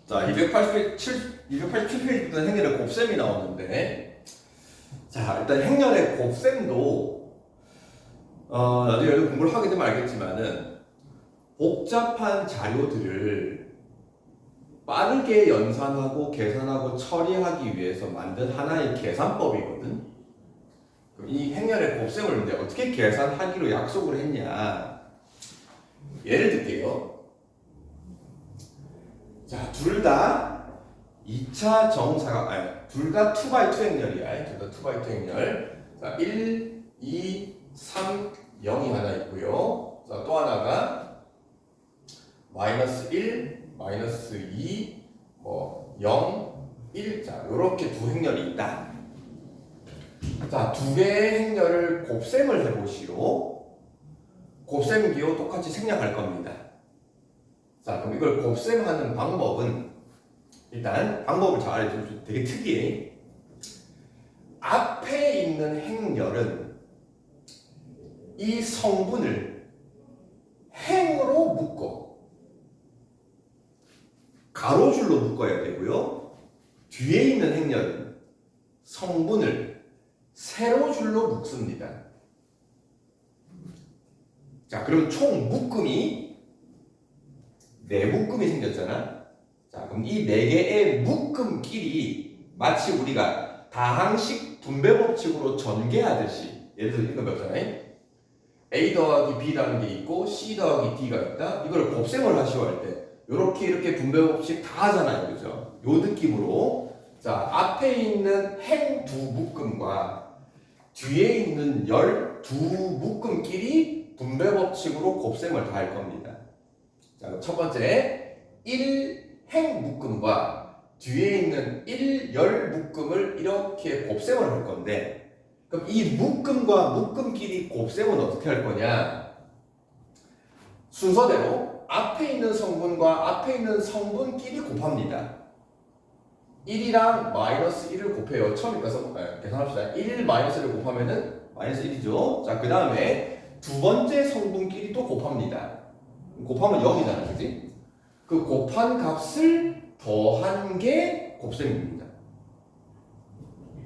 자, 287페이지부터 행렬의 곱셈이 나오는데, 자, 일단 행렬의 곱셈도, 나중에 여러분 공부를 하게 되면 알겠지만은, 복잡한 자료들을 빠르게 연산하고 계산하고 처리하기 위해서 만든 하나의 계산법이거든. 그럼 이 행렬의 곱셈을 이제 어떻게 계산하기로 약속을 했냐? 예를 들게요. 자, 둘 다 2차 정사각, 아니, 둘 다 2x2 행렬이야. 둘 다 2x2 행렬. 자, 1, 2, 3, 0이 하나 있고요. 자, 또 하나가 마이너스 1, 마이너스 2, 0, 1. 자, 요렇게 두 행렬이 있다. 자, 두 개의 행렬을 곱셈을 해보시오. 곱셈기호 똑같이 생략할 겁니다. 자, 그럼 이걸 곱셈하는 방법은 일단 방법을 잘 알려주면 되게 특이해. 앞에 있는 행렬은 이 성분을 행으로 묶어 가로줄로 묶어야 되고요. 뒤에 있는 행렬은 성분을 세로줄로 묶습니다. 자, 그럼 총 묶음이 4묶음이 생겼잖아. 자, 그럼 이 4개의 묶음끼리 마치 우리가 다항식 분배 법칙으로 전개하듯이, 예를 들어 이거 배웠잖아요. A 더하기 B라는 게 있고 C 더하기 D가 있다. 이걸 곱셈을 하시오 할 때 이렇게 분배 법칙 다 하잖아요. 그죠? 요 느낌으로, 자, 앞에 있는 행 두 묶음과 뒤에 있는 열 두 묶음끼리 분배 법칙으로 곱셈을 다 할 겁니다. 자, 첫 번째 1행 묶음과 뒤에 있는 1열 묶음을 이렇게 곱셈을 할 건데, 그럼 이 묶음과 묶음끼리 곱셈은 어떻게 할 거냐? 순서대로 앞에 있는 성분과 앞에 있는 성분끼리 곱합니다. 1이랑 마이너스 1을 곱해요. 처음이니까 계산합시다. 1 마이너스 1을 곱하면은 마이너스 1이죠. 자, 그 다음에 두 번째 성분끼리 또 곱합니다. 곱하면 0이잖아, 그지? 그 곱한 값을 더한 게 곱셈입니다.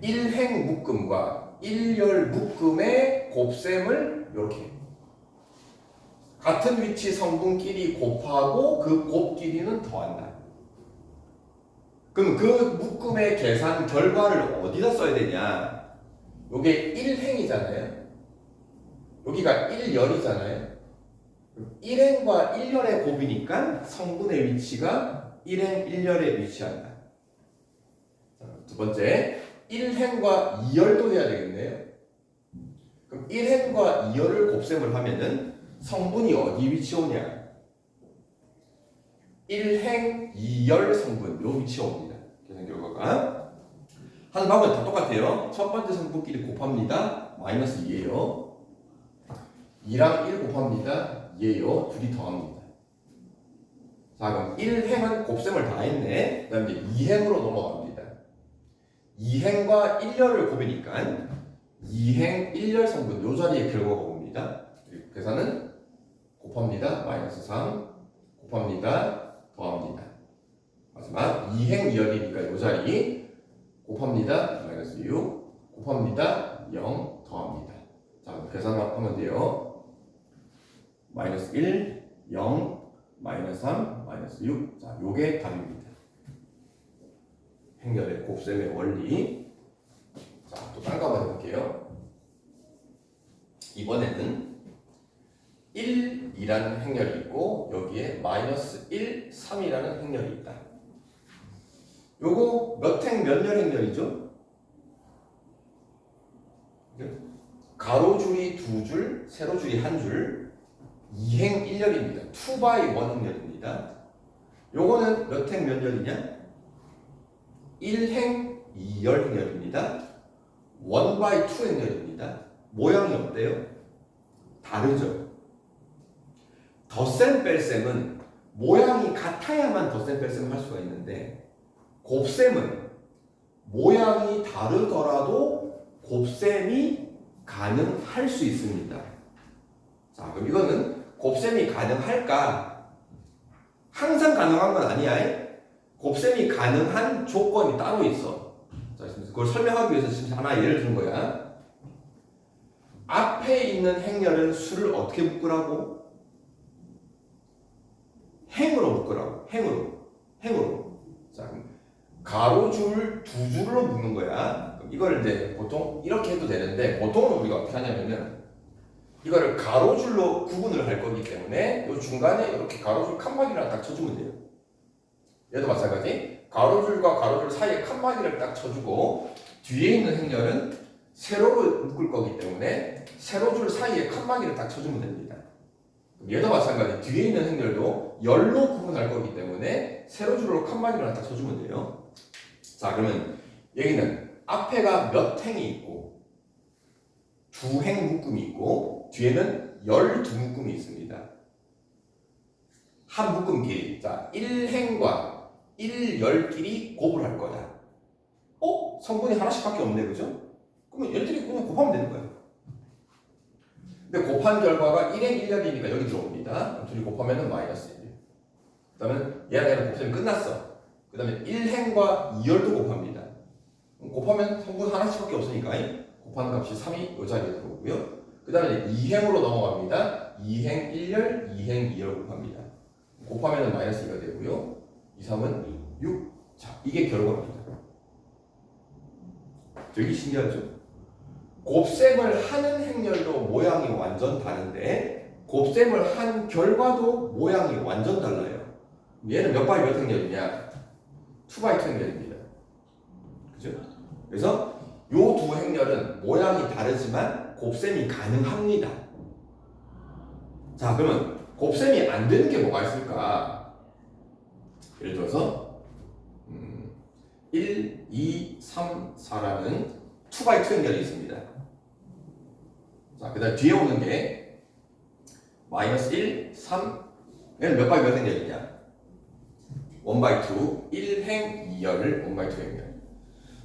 1행 묶음과 1열 묶음의 곱셈을 이렇게 같은 위치 성분끼리 곱하고 그 곱끼리는 더한다. 그럼 그 묶음의 계산 결과를 어디다 써야 되냐? 요게 1행이잖아요. 여기가 1열이잖아요. 1행과 1열의 곱이니까 성분의 위치가 1행, 1열에 위치한다. 자, 두 번째, 1행과 2열도 해야 되겠네요. 그럼 1행과 2열을 곱셈을 하면은 성분이 어디 위치 오냐? 1행, 2열 성분, 요 위치 옵니다. 계산 결과가. 하는 방법은 다 똑같아요. 첫 번째 성분끼리 곱합니다. 마이너스 2예요. 2랑 1 곱합니다. 2예요. 둘이 더합니다. 자, 그럼 1행은 곱셈을 다 했네. 그 다음에 2행으로 넘어갑니다. 2행과 1열을 곱이니까 2행, 1열 성분 요 자리에 결과가 옵니다. 그리고 계산은 곱합니다. 마이너스 3 곱합니다. 더합니다. 마지막 2행 2열이니까 요 자리 곱합니다. 마이너스 6 곱합니다. 0 더합니다. 자, 계산하면 돼요. 마이너스 1, 0, 마이너스 3, 마이너스 6. 자, 요게 답입니다. 행렬의 곱셈의 원리. 자, 또 딴 거 한번 해볼게요. 이번에는 1이라는 행렬이 있고 여기에 마이너스 1, 3이라는 행렬이 있다. 요거 몇 행 몇 열 행렬이죠? 가로줄이 2줄, 세로줄이 1줄, 2행 1열입니다. 2x1 행렬입니다. 요거는 몇 행 몇 열이냐? 1행 2열 행렬입니다. 1x2 행렬입니다. 모양이 어때요? 다르죠? 덧셈 뺄셈은 모양이 같아야만 덧셈 뺄셈을 할 수가 있는데, 곱셈은 모양이 다르더라도 곱셈이 가능할 수 있습니다. 자, 그럼 이거는 곱셈이 가능할까? 항상 가능한 건 아니야. 곱셈이 가능한 조건이 따로 있어. 자, 그걸 설명하기 위해서 지금 하나 예를 든 거야. 앞에 있는 행렬은 수를 어떻게 묶으라고? 행으로 묶으라고. 행으로. 자, 그럼 가로줄 두 줄로 묶는 거야. 그럼 이걸 이제 보통 이렇게 해도 되는데 보통은 우리가 어떻게 하냐면은 이거를 가로줄로 구분을 할 거기 때문에 이 중간에 이렇게 가로줄 칸막이랑 딱 쳐주면 돼요. 얘도 마찬가지. 가로줄과 가로줄 사이에 칸막이를 딱 쳐주고 뒤에 있는 행렬은 세로로 묶을 거기 때문에 세로줄 사이에 칸막이를 딱 쳐주면 됩니다. 얘도 마찬가지. 뒤에 있는 행렬도 열로 구분할 거기 때문에 세로줄로 칸막이를 딱 쳐주면 돼요. 자, 그러면 여기는 앞에가 몇 행이 있고 두 행 묶음이 있고 뒤에는 12묶음이 있습니다. 한 묶음끼리. 자, 1행과 1열끼리 곱을 할 거다. 성분이 하나씩밖에 없네, 그죠? 그러면 얘들이 그냥 곱하면 되는 거예요. 근데 곱한 결과가 1행 1열이니까 여기 들어옵니다. 둘이 곱하면 마이너스 1. 그 다음에 얘랑 곱셈이 끝났어. 그 다음에 1행과 2열도 곱합니다. 곱하면 성분 하나씩밖에 없으니까 곱하는 값이 3이 이 자리에 들어오고요. 그 다음에 2행으로 넘어갑니다. 2행 1열, 2행 2열 곱합니다. 곱하면 마이너스 2가 되고요. 2, 3은 6. 자, 이게 결과입니다. 되게 신기하죠? 곱셈을 하는 행렬도 모양이 완전 다른데 곱셈을 한 결과도 모양이 완전 달라요. 얘는 몇 바이 몇 행렬이냐? 2x2 행렬입니다. 그죠? 그래서 이 두 행렬은 모양이 다르지만 곱셈이 가능합니다. 자, 그러면 곱셈이 안 되는 게 뭐가 있을까? 예를 들어서 1, 2, 3, 4라는 2x2 행렬이 있습니다. 자, 그 다음 뒤에 오는 게 마이너스 1, 3 얘는 몇 바이 몇 행렬이냐? 1x2, 1행 2열을 1x2 행렬.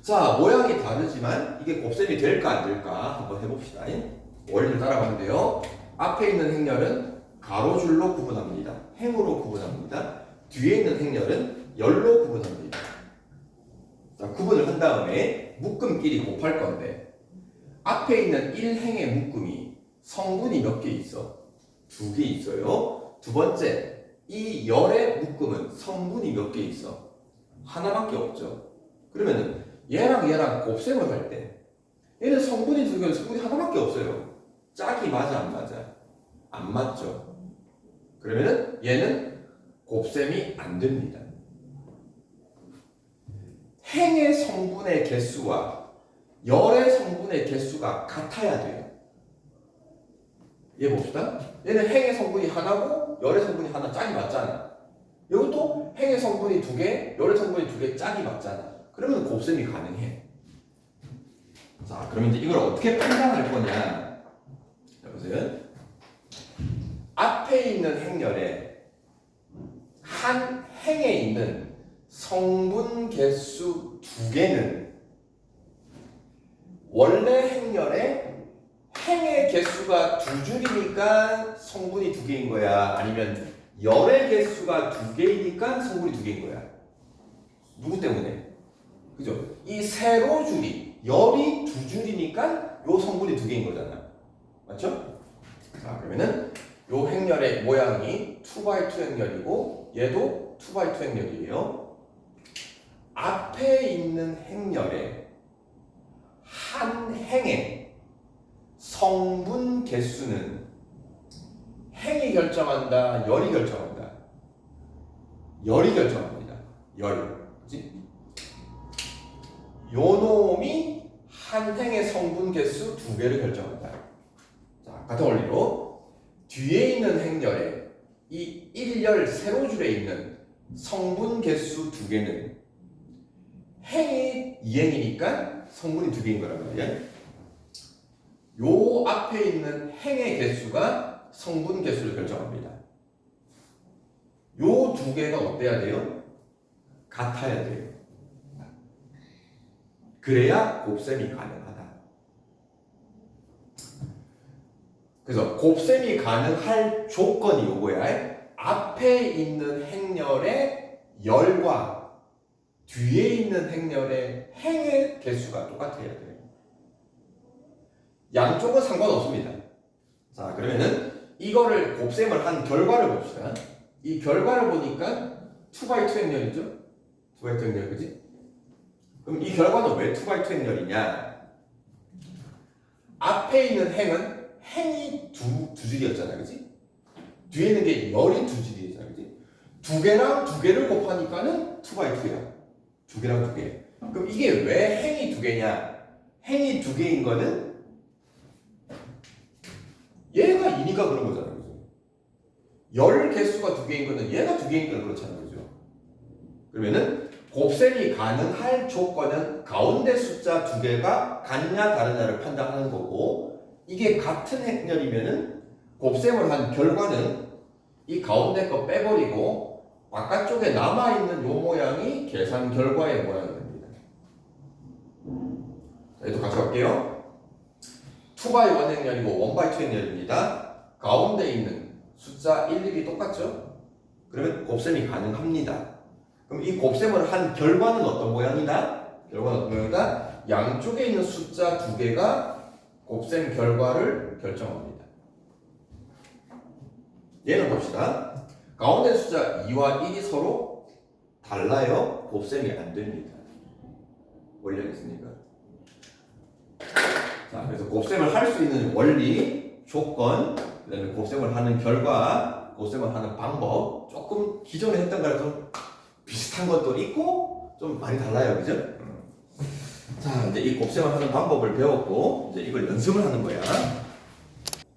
자, 모양이 다르지만 이게 곱셈이 될까 안 될까 한번 해봅시다. 원리를 따라가면 돼요. 앞에 있는 행렬은 가로줄로 구분합니다. 행으로 구분합니다. 뒤에 있는 행렬은 열로 구분합니다. 자, 구분을 한 다음에 묶음끼리 곱할 건데 앞에 있는 1행의 묶음이 성분이 몇 개 있어? 2개 있어요. 두 번째, 이 열의 묶음은 성분이 몇 개 있어? 하나밖에 없죠. 그러면은 얘랑 곱셈을 할 때 얘는 성분이 2개는 성분이 하나밖에 없어요. 짝이 맞아 안 맞아? 안 맞죠. 그러면은 얘는 곱셈이 안 됩니다. 행의 성분의 개수와 열의 성분의 개수가 같아야 돼요. 얘 봅시다. 얘는 행의 성분이 하나고 열의 성분이 하나, 짝이 맞잖아. 이것도 행의 성분이 2개, 열의 성분이 2개, 짝이 맞잖아. 그러면 곱셈이 가능해. 자, 그러면 이제 이걸 어떻게 판단할 거냐? 자, 보세요. 앞에 있는 행렬에 한 행에 있는 성분 개수 2개는 원래 행렬에 행의 개수가 2줄이니까 성분이 2개인 거야? 아니면 열의 개수가 2개이니까 성분이 2개인 거야? 누구 때문에? 그죠? 이 세로줄이 열이 2줄이니까 요 성분이 2개인 거잖아. 맞죠? 자, 그러면은 요 행렬의 모양이 2x2 행렬이고 얘도 2x2 행렬이에요. 앞에 있는 행렬에 한 행의 성분 개수는 행이 결정한다, 열이 결정한다? 열이 결정합니다. 열. 그치? 요 놈이 한 행의 성분 개수 2개를 결정한다. 자, 같은 원리로 뒤에 있는 행렬에 이 1열 세로줄에 있는 성분 개수 2개는 행이 2행이니까 성분이 2개인 거란 말이야. 요 앞에 있는 행의 개수가 성분 개수를 결정합니다. 요 2개가 어때야 돼요? 같아야 돼요. 그래야 곱셈이 가능하다. 그래서 곱셈이 가능할 조건이 요거야. 앞에 있는 행렬의 열과 뒤에 있는 행렬의 행의 개수가 똑같아야 돼요. 양쪽은 상관없습니다. 자, 그러면은 이거를 곱셈을 한 결과를 봅시다. 이 결과를 보니까 2x2 행렬이죠? 2x2 행렬, 그지? 그럼 이 결과는 왜 2x2 행렬이냐? 앞에 있는 행이 두 줄이었잖아, 그지? 뒤에 있는 게 열이 두 줄이었잖아, 그지? 두 개랑 두 개를 곱하니까는 2x2야. 두 개랑 두 개. 그럼 이게 왜 행이 두 개냐? 행이 두 개인 거는 얘가 2니까 그런 거잖아, 그죠? 열 개수가 두 개인 거는 얘가 두 개니까 그렇잖아, 그죠? 그러면은 곱셈이 가능할 조건은 가운데 숫자 두 개가 같냐 다르냐를 판단하는 거고, 이게 같은 행렬이면은 곱셈을 한 결과는 이 가운데 거 빼버리고 바깥쪽에 남아있는 요 모양이 계산 결과의 모양이 됩니다. 자, 얘도 같이 갈게요. 2x1 행렬이고 1x2 행렬입니다. 가운데 있는 숫자 1, 1이 똑같죠? 그러면 곱셈이 가능합니다. 그럼 이 곱셈을 한 결과는 어떤 모양이다? 결과는 어떤 모양이다? 양쪽에 있는 숫자 두 개가 곱셈 결과를 결정합니다. 얘는 봅시다. 가운데 숫자 2와 1이 서로 달라요? 곱셈이 안 됩니다. 원리가 있습니까? 자, 그래서 곱셈을 할 수 있는 원리, 조건, 그 다음에 곱셈을 하는 결과, 곱셈을 하는 방법, 조금 기존에 했던 거랑 좀 비슷한 것도 있고 좀 많이 달라요, 그죠? 자, 이제 이 곱셈을 하는 방법을 배웠고 이제 이걸 연습을 하는 거야.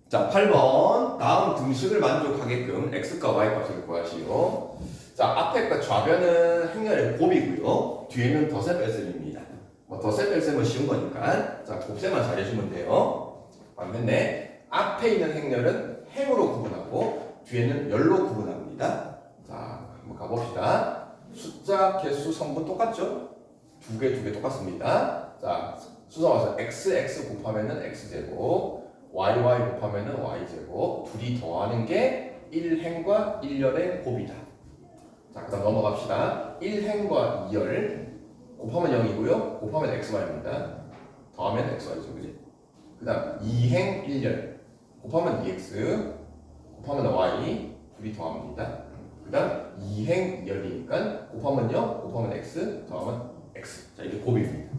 자, 8번 다음 등식을 만족하게끔 x과 y 값을 구하시오. 자, 앞에 거 좌변은 행렬의 곱이고요. 뒤에는 덧셈 뺄셈입니다. 뭐 덧셈 뺄셈은 쉬운 거니까 자, 곱셈만 잘해주면 돼요. 반면에 앞에 있는 행렬은 행으로 구분하고 뒤에는 열로 구분합니다. 자, 한번 가봅시다. 숫자, 개수, 성분 똑같죠? 두 개 똑같습니다. 자, 수정 와서 x 곱하면은 x제곱, y 곱하면은 y제곱, 둘이 더하는 게 1행과 1열의 곱이다. 자, 그 다음 넘어갑시다. 1행과 2열 곱하면 0이고요. 곱하면 xy입니다. 더하면 xy죠, 그지? 그 다음 2행 1열 곱하면 2x, 곱하면 y, 둘이 더합니다. 그 다음 2행 2열이니까 곱하면 0, 곱하면 x, 더하면 x. 자, 이게 곱입니다.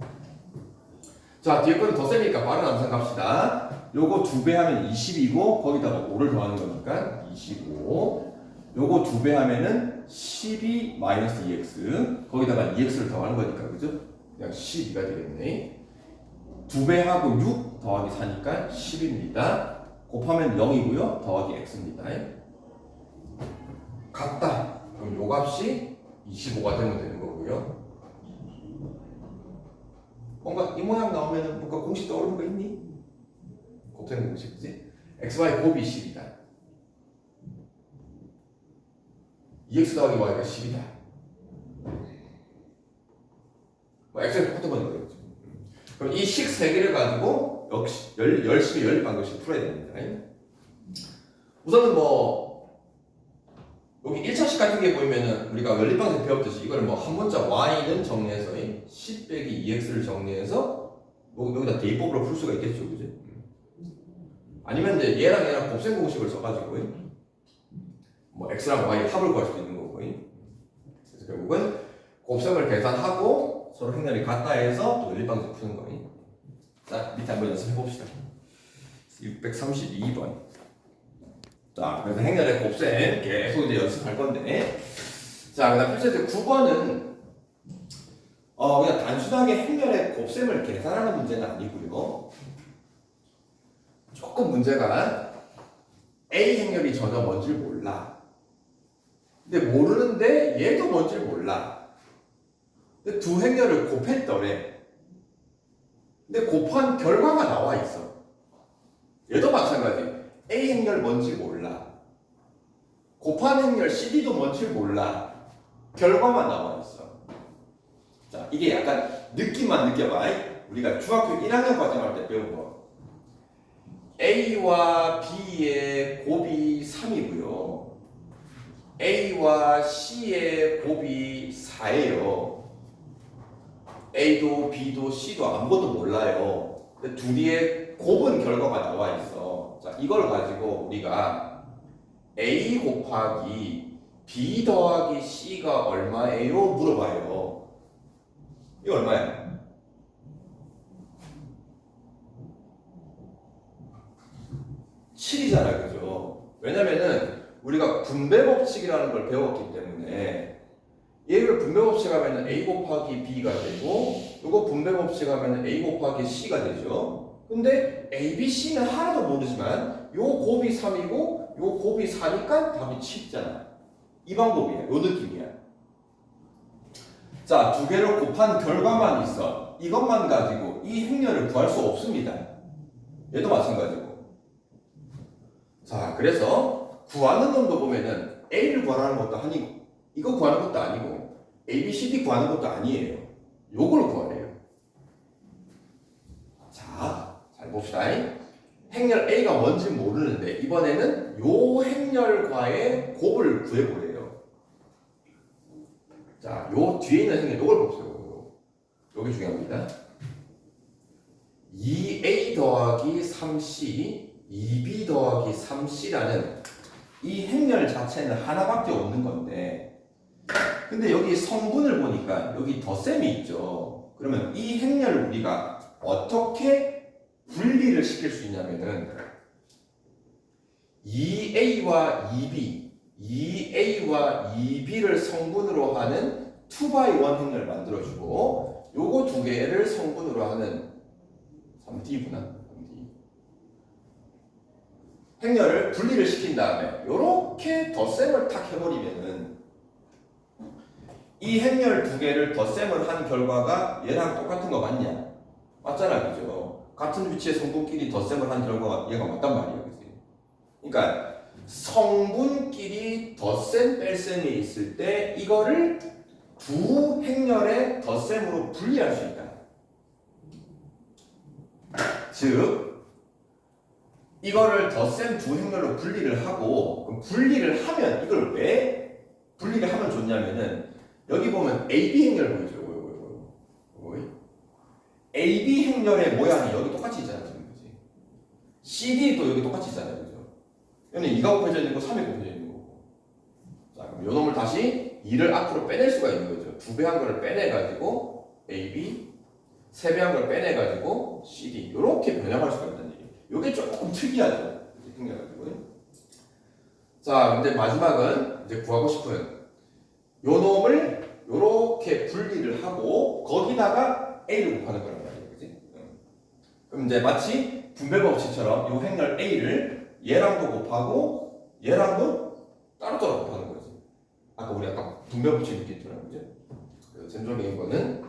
자, 뒤에 거는 덧셈이니까 빠른 암산 갑시다. 요거 2배 하면 20이고 거기다가 5를 더하는 거니까 25. 요거 2배 하면은 12 마이너스 2x, 거기다가 2x를 더하는 거니까, 그죠? 그냥 12가 되겠네. 2배 하고 6 더하기 4니까 10입니다. 곱하면 0이고요. 더하기 x입니다. 같다. 그럼 요 값이 25가 되면 되는 거고요. 뭔가 이 모양 나오면은 뭔가 공식 떠오르는 거 있니? 곱셈 공식, 그지? xy 곱이 10이다. 2x 더하기 y가 10이다. 뭐 x에 똑같은 거는 거겠죠. 그럼 이 식 3개를 가지고 역시 열심히 연립방정식 풀어야 됩니다. 우선은 뭐 여기 1차식 같은 게 보이면은 우리가 연립방정 배웠듯이 이걸 뭐 한 문자 y는 정리해서 10 빼기 2x를 정리해서 뭐 여기다 대입법으로 풀 수가 있겠죠, 그죠? 아니면 이제 얘랑 곱셈 공식을 써가지고 뭐 x랑 y 합을 구할 수도 있는 거고. 그래서 결국은 곱셈을 계산하고 서로 행렬이 같다 해서 또 연립방정 푸는 거예요. 자, 밑에 한번 연습해 봅시다. 632번. 자, 그래서 행렬의 곱셈 계속 이제 연습할 건데, 자, 그다음 필수 9번은 그냥 단순하게 행렬의 곱셈을 계산하는 문제는 아니고요. 조금 문제가 A 행렬이 전혀 뭔지 몰라. 근데 모르는데 얘도 뭔지 몰라. 근데 두 행렬을 곱했더래. 근데 곱한 결과가 나와 있어. 얘도 마찬가지. A 행렬 뭔지 몰라. 곱한 행렬 CD도 뭔지 몰라. 결과만 나와 있어. 자, 이게 약간 느낌만 느껴봐. 우리가 중학교 1학년 과정할 때 배운 거. A와 B의 곱이 3이고요. A와 C의 곱이 4예요. A도 B도 C도 아무것도 몰라요. 근데 둘이의 곱은 결과가 나와 있어. 자, 이걸 가지고 우리가 A 곱하기 B 더하기 C가 얼마예요? 물어봐요. 이거 얼마야? 7이잖아, 그죠? 왜냐면은 우리가 분배 법칙이라는 걸 배웠기 때문에 얘를 분배 법칙 하면은 A 곱하기 B가 되고 이거 분배 법칙 하면은 A 곱하기 C가 되죠. 근데 A, B, C는 하나도 모르지만 요 곱이 3이고 요 곱이 4니까 답이 7이잖아. 이 방법이야. 요 느낌이야. 자, 두 개를 곱한 결과만 있어. 이것만 가지고 이 행렬을 구할 수 없습니다. 얘도 마찬가지고. 자, 그래서 구하는 놈도 보면은 A를 구하는 것도 아니고 이거 구하는 것도 아니고 A, B, C, D 구하는 것도 아니에요. 요걸 구하래요. 자, 잘 봅시다. 행렬 A가 뭔지 모르는데 이번에는 요 행렬과의 곱을 구해보래요. 자, 요 뒤에 있는 행렬 요걸 봅시다. 요게 중요합니다. 2A 더하기 3C 2B 더하기 3C라는 이 행렬 자체는 하나밖에 없는 건데 근데 여기 성분을 보니까 여기 덧셈이 있죠. 그러면 이 행렬을 우리가 어떻게 분리를 시킬 수 있냐면은 2A와 2B 2A와 2B를 성분으로 하는 2x1 행렬을 만들어주고 요거 두 개를 성분으로 하는 3D구나. 행렬을 분리를 시킨 다음에 이렇게 덧셈을 탁 해버리면은 이 행렬 두 개를 덧셈을 한 결과가 얘랑 똑같은 거 맞냐? 맞잖아, 그죠? 같은 위치의 성분끼리 덧셈을 한 결과가 얘가 맞단 말이야, 그지? 그러니까 성분끼리 덧셈 뺄셈이 있을 때 이거를 두 행렬의 덧셈으로 분리할 수 있다. 즉 이거를 덧셈 두 행렬로 분리를 하고 그럼 분리를 하면 이걸 왜 분리를 하면 좋냐면은 여기 보면 AB 행렬 보이죠? AB 행렬의 모양이 여기 똑같이 있잖아요, 그지? CD도 여기 똑같이 있잖아요, 그죠? 여기는 2가 곱해져 있는 거, 3이 곱해져 있는 거고. 자, 그럼 요 놈을 다시 2를 앞으로 빼낼 수가 있는 거죠. 2배 한 거를 빼내가지고 AB, 3배 한 걸 빼내가지고 CD 이렇게 변형할 수가 있다는 얘기예요. 요게 조금 특이하죠. 자, 근데 마지막은 이제 구하고 싶은 요 놈을 요렇게 분리를 하고 거기다가 A를 곱하는 거란 말이에요. 그지? 그럼 이제 마치 분배 법칙처럼 요 행렬 A를 얘랑도 곱하고 얘랑도 따로따로 곱하는 거지. 아까 우리 분배 법칙 얘기했잖아요. 그죠? 그래서 전적인 거는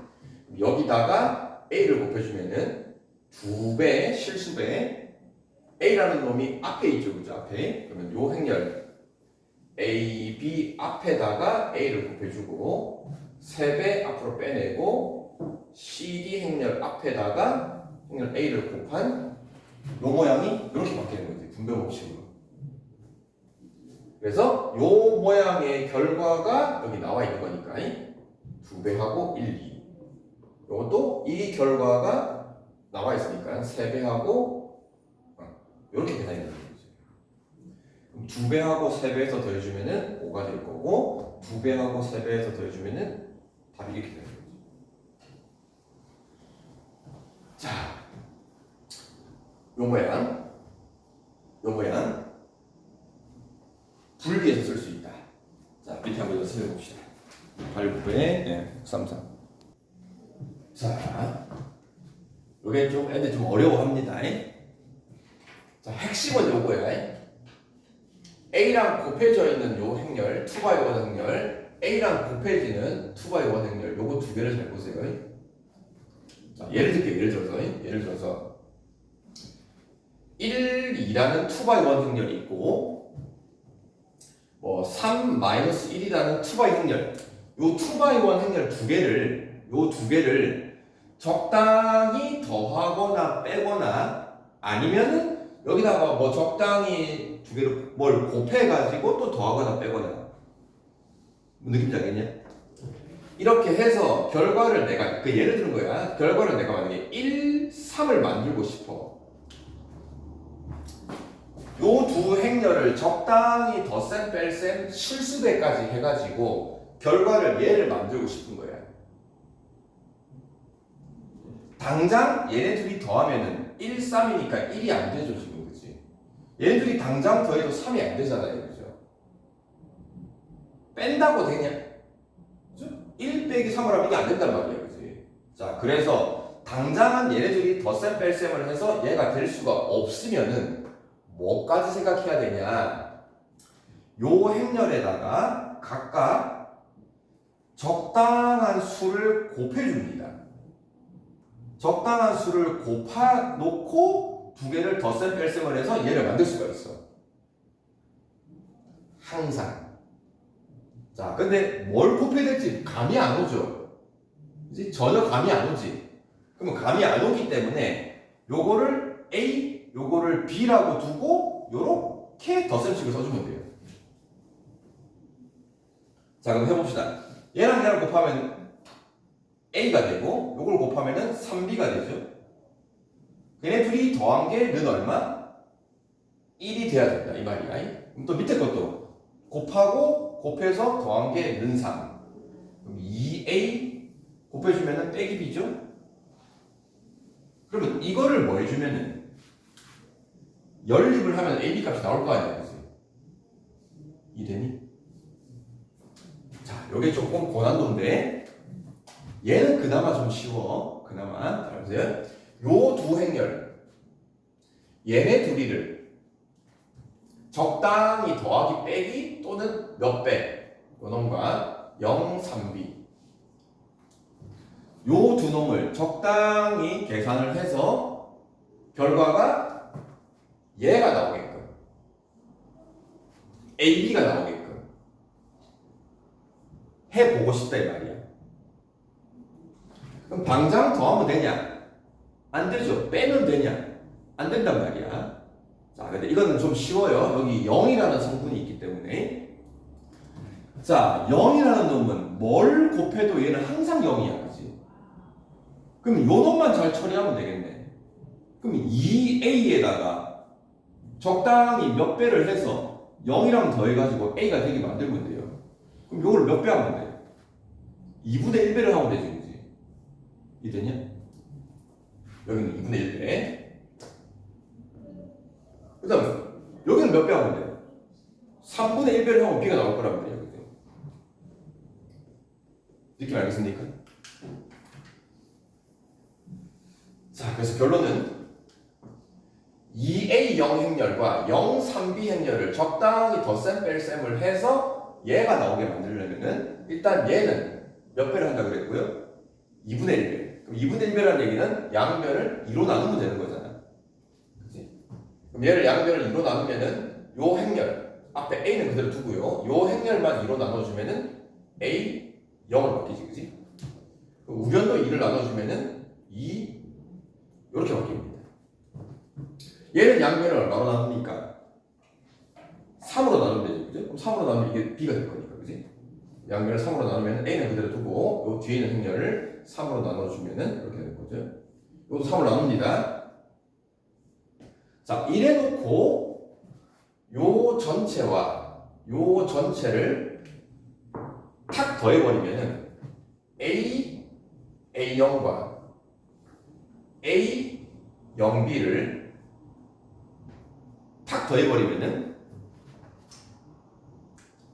여기다가 A를 곱해주면은 2배 실수배 A라는 놈이 앞에 있죠, 그죠? 앞에. 그러면 요 행렬 A, B 앞에다가 A를 곱해주고 3배 앞으로 빼내고 CD 행렬 앞에다가 행렬 A를 곱한 요 모양이 이렇게 바뀌는 거지, 분배 법칙으로. 그래서 요 모양의 결과가 여기 나와 있는 거니까 2배하고 1, 2. 요것도 이 결과가 나와 있으니까 3배하고 이렇게 계산이 되는 거죠. 그럼 2배하고 3배에서 더해주면은 5가 될 거고 2배하고 3배에서 더해주면은 답이 이렇게 되는 거죠. 자, 요 모양 분리해서 쓸 수 있다. 자, 밑에 한번 연습해 봅시다. 8부에 633. 자, 요게 좀 애들 좀 어려워합니다. 자, 핵심은 요거야. A랑 곱해져 있는 요 행렬, 2x1 행렬, A랑 곱해지는 2x1 행렬, 요거 두 개를 잘 보세요. 자, 예를 들어서 1, 2라는 2x1 행렬이 있고 뭐 3, 1이라는 2x 행렬, 요 2x1 행렬 요 두 개를 적당히 더하거나 빼거나 아니면은 여기다가 뭐 적당히 두 개를 뭘 곱해가지고 또 더하거나 빼거나. 느낌이 알겠냐? 이렇게 해서 결과를 내가 그 예를 드는 거야. 결과를 내가 만약에 1, 3을 만들고 싶어. 요 두 행렬을 적당히 덧셈, 뺄셈, 실수배까지 해가지고 결과를 얘를 만들고 싶은 거야. 당장 얘네 둘이 더하면은 1, 3이니까 1이 안 되죠 지금, 그치? 얘네 둘이 당장 더해도 3이 안 되잖아요, 그죠? 뺀다고 되냐? 1 빼기 3을 하면 이게 안 된단 말이야, 그치? 자, 그래서 당장은 얘네 둘이 덧셈, 뺄셈을 해서 얘가 될 수가 없으면은 뭐까지 생각해야 되냐? 요 행렬에다가 각각 적당한 수를 곱해줍니다. 적당한 수를 곱하 놓고 두 개를 덧셈 뺄셈을 해서 얘를 만들 수가 있어. 항상. 자, 근데 뭘 곱해야 될지 감이 안 오죠. 그치? 전혀 감이 안 오지. 그러면 감이 안 오기 때문에 요거를 A, 요거를 B라고 두고 요렇게 덧셈식을 써주면 돼요. 자, 그럼 해봅시다. 얘랑 얘랑 곱하면 A가 되고 요걸 곱하면은 3B가 되죠. 얘네 둘이 더한 게 는 얼마? 1이 돼야 된다 이 말이야. 그럼 또 밑에 것도 곱하고 곱해서 더한 게 는 3. 그럼 2A 곱해주면은 빼기 B죠. 그러면 이거를 뭐 해주면은 연립을 하면 AB 값이 나올 거 아니야, 그치? 이해되니? 자, 요게 조금 고난도인데 얘는 그나마 좀 쉬워. 그나마. 자, 보세요. 요 두 행렬 얘네 둘이를 적당히 더하기 빼기 또는 몇 배 요놈과 0, 3B 요 두 놈을 적당히 계산을 해서 결과가 얘가 나오게끔 AB가 나오게끔 해보고 싶다 이 말이야. 그럼 당장 더하면 되냐? 안 되죠. 빼면 되냐? 안 된단 말이야. 자, 근데 이거는 좀 쉬워요. 여기 0이라는 성분이 있기 때문에. 자, 0이라는 놈은 뭘 곱해도 얘는 항상 0이야. 그치? 그럼 요 놈만 잘 처리하면 되겠네. 그럼 2A에다가 적당히 몇 배를 해서 0이랑 더해가지고 A가 되게 만들면 돼요. 그럼 요걸 몇 배 하면 돼? 2분의 1배를 하면 되지, 그치? 이해되냐? 여기는 2분의 1배. 그 다음에 여기는 몇 배 하면 돼요? 3분의 1배를 하면 B가 나올 거란 말이에요. 그죠? 느낌 알겠습니까? 자, 그래서 결론은 2A0 행렬과 0, 3B 행렬을 적당히 덧셈 뺄셈을 해서 얘가 나오게 만들려면은 일단 얘는 몇 배를 한다 그랬고요? 2분의 1배. 그럼 2분의 1배라는 얘기는 양변을 2로 나누면 되는 거잖아. 그치? 그럼 얘를 양변을 2로 나누면은 요 행렬 앞에 A는 그대로 두고요. 요 행렬만 2로 나눠주면은 A 0을 바뀌지, 그치? 그럼 우변도 2를 나눠주면은 2 이렇게 바뀝니다. 얘는 양변을 얼마로 나눕니까? 3으로 나누면 되죠, 그죠? 그럼 3으로 나누면 이게 B가 될 거니까, 그지? 양변을 3으로 나누면 A는 그대로 두고 요 뒤에 있는 행렬을 3으로 나눠주면은 이렇게 될 거죠. 이것도 3으로 나눕니다. 자, 이래놓고 요 전체와 요 전체를 탁 더해버리면은 A0과 A0B를 탁 더해버리면은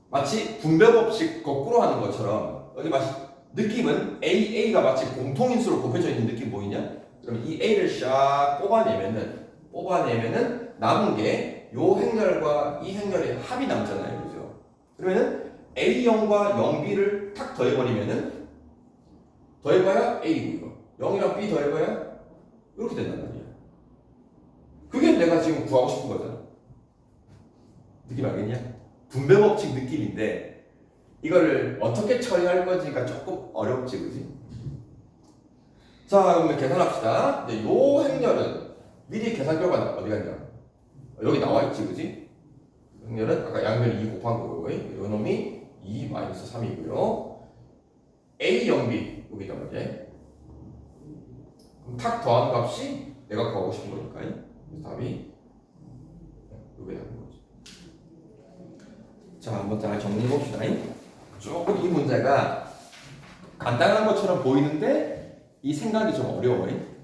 마치 분배법칙 거꾸로 하는 것처럼 여기 마치 느낌은 AA가 마치 공통인수로 곱해져 있는 느낌 보이냐? 그럼 이 A를 샥 뽑아내면은 남은 게 요 행렬과 이 행렬의 합이 남잖아요, 그죠? 그러면은 A0과 0B를 탁 더해버리면은 더해봐야 A고 0이랑 B 더해봐야 이렇게 된단 말이야. 그게 내가 지금 구하고 싶은 거잖아. 느낌 알겠냐? 분배법칙 느낌인데 이거를 어떻게 처리할 건지가 조금 어렵지, 그지? 자, 그러면 계산합시다. 이제 요 행렬은 미리 계산 결과 어디 갔냐? 여기 나와 있지, 그지? 행렬은 아까 양변이 2 곱한 거고요. 요 놈이 2 마이너스 3이고요. A 0B 여기다 말이야. 그럼 탁 더한 값이 내가 구하고 싶은 거니까. 그래서 답이 여기에 나는 거지. 자, 한번 잘 정리해 봅시다. 조금 이 문제가 간단한 것처럼 보이는데 이 생각이 좀 어려워요.